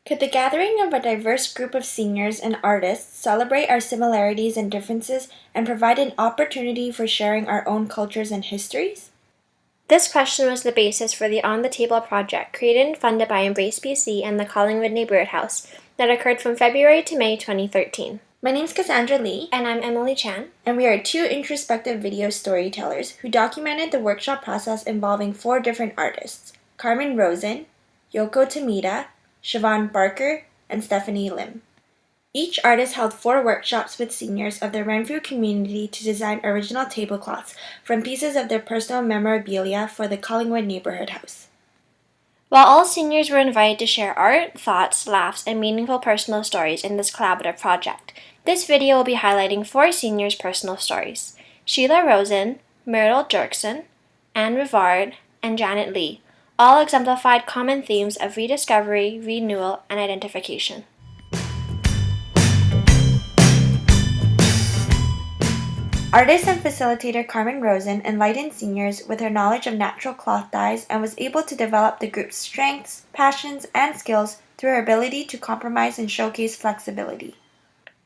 Could the gathering of a diverse group of seniors and artists celebrate our similarities and differences and provide an opportunity for sharing our own cultures and histories? This question was the basis for the On the Table project created and funded by Embrace BC and the Collingwood Neighbourhood House that occurred from February to May 2013. My name's Cassandra Lee. And I'm Emily Chan. And we are two introspective video storytellers who documented the workshop process involving 4 different artists: Carmen Rosen, Yoko Tamita, Siobhan Barker, and Stephanie Lim. Each artist held 4 workshops with seniors of the Renfrew community to design original tablecloths from pieces of their personal memorabilia for the Collingwood Neighbourhood House. While all seniors were invited to share art, thoughts, laughs, and meaningful personal stories in this collaborative project, this video will be highlighting 4 seniors' personal stories: Sheila Rosen, Myrtle Dirksen, Anne Rivard, and Janet Lee, all exemplified common themes of rediscovery, renewal, and identification. Artist and facilitator Carmen Rosen enlightened seniors with her knowledge of natural cloth dyes and was able to develop the group's strengths, passions, and skills through her ability to compromise and showcase flexibility.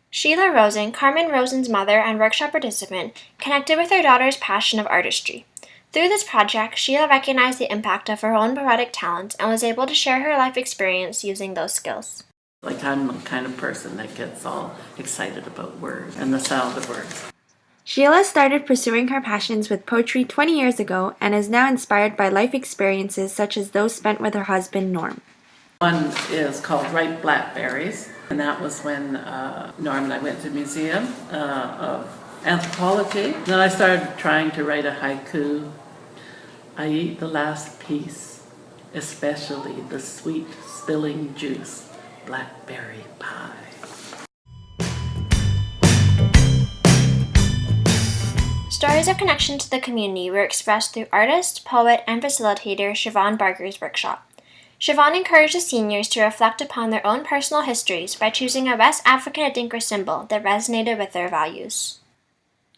Sheila Rosen, Carmen Rosen's mother and workshop participant, connected with her daughter's passion of artistry. Through this project, Sheila recognized the impact of her own poetic talents and was able to share her life experience using those skills. I'm the kind of person that gets all excited about words and the sound of words. Sheila started pursuing her passions with poetry 20 years ago and is now inspired by life experiences such as those spent with her husband, Norm. One is called Ripe Blackberries, and that was when Norm and I went to the Museum of Anthropology. Then I started trying to write a haiku. I eat the last piece, especially the sweet spilling juice, blackberry pie. Stories of connection to the community were expressed through artist, poet, and facilitator Siobhan Barker's workshop. Siobhan encouraged the seniors to reflect upon their own personal histories by choosing a West African Adinkra symbol that resonated with their values.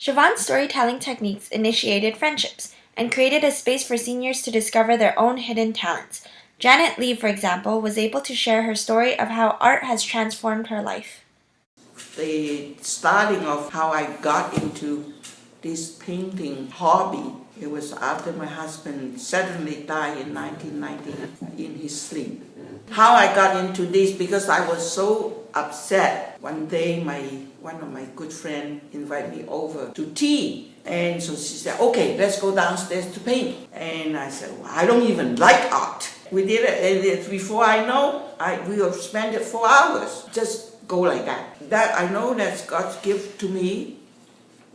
Siobhan's storytelling techniques initiated friendships and created a space for seniors to discover their own hidden talents. Janet Lee, for example, was able to share her story of how art has transformed her life. The starting of how I got into this painting hobby, it was after my husband suddenly died in 1990 in his sleep. How I got into this, because I was so upset. One day one of my good friends invited me over to tea, and so she said, okay, let's go downstairs to paint. And I said, well, I don't even like art. We did it, and before I know, we have spent it 4 hours, just go like that. That I know that's God's gift to me,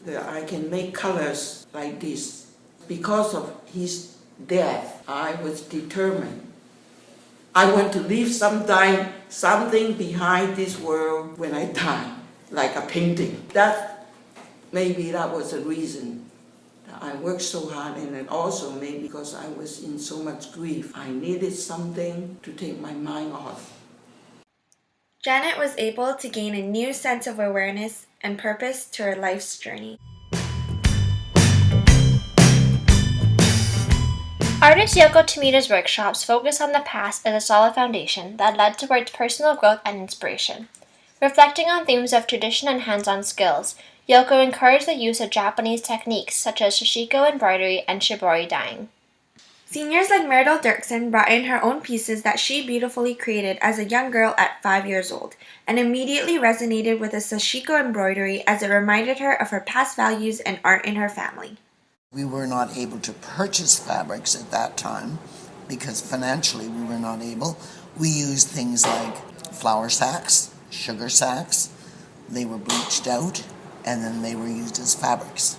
that I can make colors like this. Because of his death, I was determined. I want to leave something behind this world when I die, like a painting. Maybe that was the reason that I worked so hard, and then also maybe because I was in so much grief. I needed something to take my mind off. Janet was able to gain a new sense of awareness and purpose to her life's journey. Artist Yoko Tamita's workshops focus on the past as a solid foundation that led towards personal growth and inspiration. Reflecting on themes of tradition and hands-on skills, Yoko encouraged the use of Japanese techniques such as shishiko embroidery and shibori dyeing. Seniors like Myrtle Dirksen brought in her own pieces that she beautifully created as a young girl at 5 years old, and immediately resonated with the sashiko embroidery as it reminded her of her past values and art in her family. We were not able to purchase fabrics at that time because financially we were not able. We used things like flour sacks, sugar sacks. They were bleached out and then they were used as fabrics.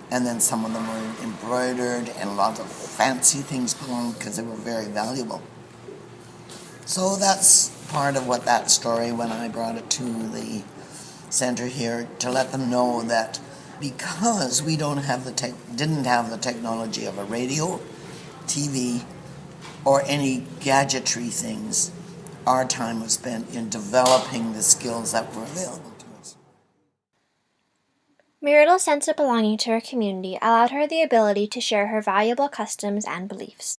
And then some of them were embroidered and a lot of fancy things put on because they were very valuable. So that's part of what that story, when I brought it to the center here, to let them know that because we didn't have the technology of a radio, TV, or any gadgetry things, our time was spent in developing the skills that were available to us. Myrtle's sense of belonging to her community allowed her the ability to share her valuable customs and beliefs.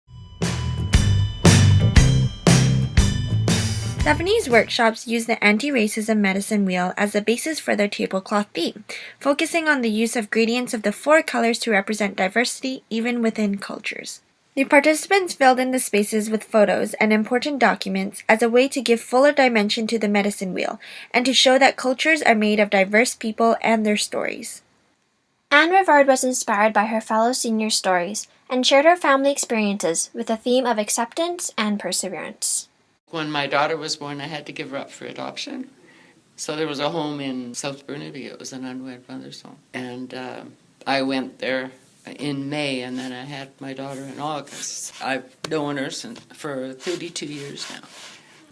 Stephanie's workshops use the anti-racism medicine wheel as the basis for their tablecloth theme, focusing on the use of gradients of the 4 colors to represent diversity even within cultures. The participants filled in the spaces with photos and important documents as a way to give fuller dimension to the medicine wheel and to show that cultures are made of diverse people and their stories. Anne Rivard was inspired by her fellow senior stories and shared her family experiences with a theme of acceptance and perseverance. When my daughter was born, I had to give her up for adoption. So there was a home in South Burnaby. It was an unwed mother's home. And I went there in May, and then I had my daughter in August. I've known her for 32 years now.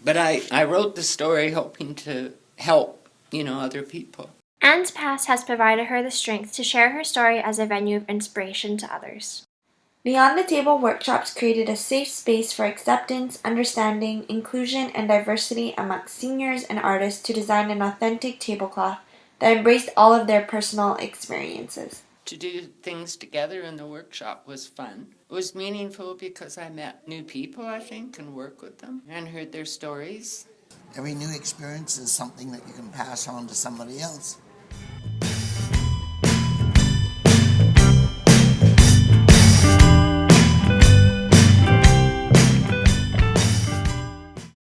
But I wrote the story hoping to help, other people. Anne's past has provided her the strength to share her story as a venue of inspiration to others. Beyond the Table workshops created a safe space for acceptance, understanding, inclusion, and diversity amongst seniors and artists to design an authentic tablecloth that embraced all of their personal experiences. To do things together in the workshop was fun. It was meaningful because I met new people, I think, and worked with them and heard their stories. Every new experience is something that you can pass on to somebody else.